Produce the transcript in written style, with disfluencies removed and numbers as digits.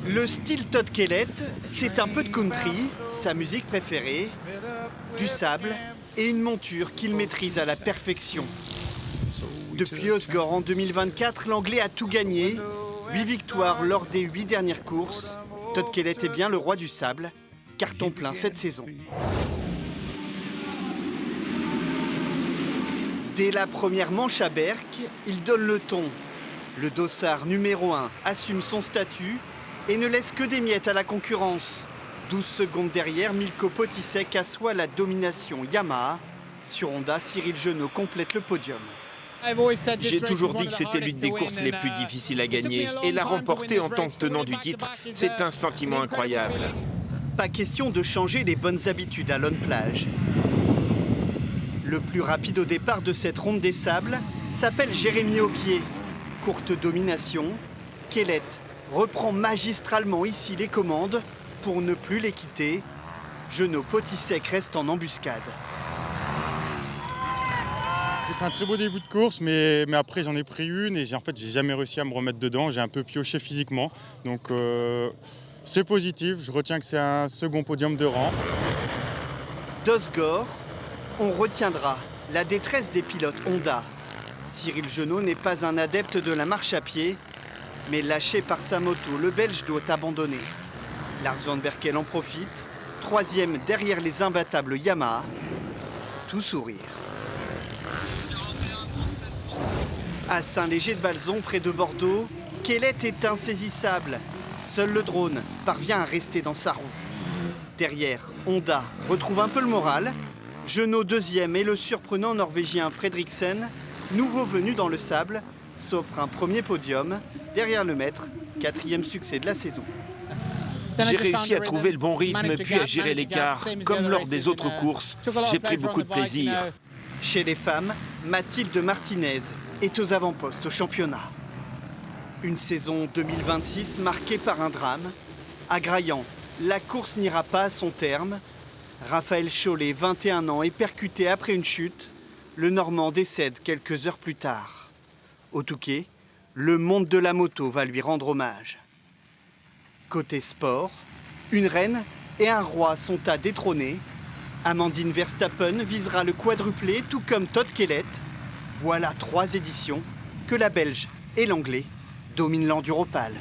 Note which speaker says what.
Speaker 1: Le style Todd Kellett, c'est un peu de country, sa musique préférée, du sable et une monture qu'il maîtrise à la perfection. Depuis Osgore en 2024, l'Anglais a tout gagné. 8 victoires lors des 8 dernières courses. Todd Kellett est bien le roi du sable. Carton plein cette saison. Dès la première manche à Berck, il donne le ton. Le dossard numéro 1 assume son statut et ne laisse que des miettes à la concurrence. 12 secondes derrière, Milko Potisek assoit la domination Yamaha. Sur Honda, Cyril Genot complète le podium.
Speaker 2: J'ai toujours dit que c'était l'une des courses les plus difficiles à gagner. Et la remporter en tant que tenant du titre, c'est un sentiment incroyable.
Speaker 1: Pas question de changer les bonnes habitudes à Lone Plage. Le plus rapide au départ de cette ronde des sables s'appelle Jérémy Auquier. Courte domination, Kellett reprend magistralement ici les commandes pour ne plus les quitter. Genot Potisek reste en embuscade.
Speaker 3: J'ai fait un très beau début de course, mais après j'en ai pris une et j'ai jamais réussi à me remettre dedans. J'ai un peu pioché physiquement, donc c'est positif. Je retiens que c'est un second podium de rang.
Speaker 1: D'Osgore, on retiendra la détresse des pilotes Honda. Cyril Genot n'est pas un adepte de la marche à pied, mais lâché par sa moto, le Belge doit abandonner. Lars van Berkel en profite, 3e derrière les imbattables Yamaha. Tout sourire. À Saint-Léger-de-Balzon, près de Bordeaux, Kellett est insaisissable. Seul le drone parvient à rester dans sa roue. Derrière, Honda retrouve un peu le moral. Genot 2e et le surprenant norvégien Fredriksen, nouveau venu dans le sable, s'offre un premier podium. Derrière le maître, 4e succès de la saison.
Speaker 2: J'ai réussi à trouver le bon rythme puis à gérer l'écart. Comme lors des autres courses, j'ai pris beaucoup de plaisir.
Speaker 1: Chez les femmes, Mathilde Martinez est aux avant-postes au championnat. Une saison 2026 marquée par un drame. À Graillan, la course n'ira pas à son terme. Raphaël Chollet, 21 ans, est percuté après une chute. Le Normand décède quelques heures plus tard. Au Touquet, le monde de la moto va lui rendre hommage. Côté sport, une reine et un roi sont à détrôner. Amandine Verstappen visera le quadruplé, tout comme Todd Kellett. Voilà 3 éditions que la Belge et l'Anglais dominent l'enduropale.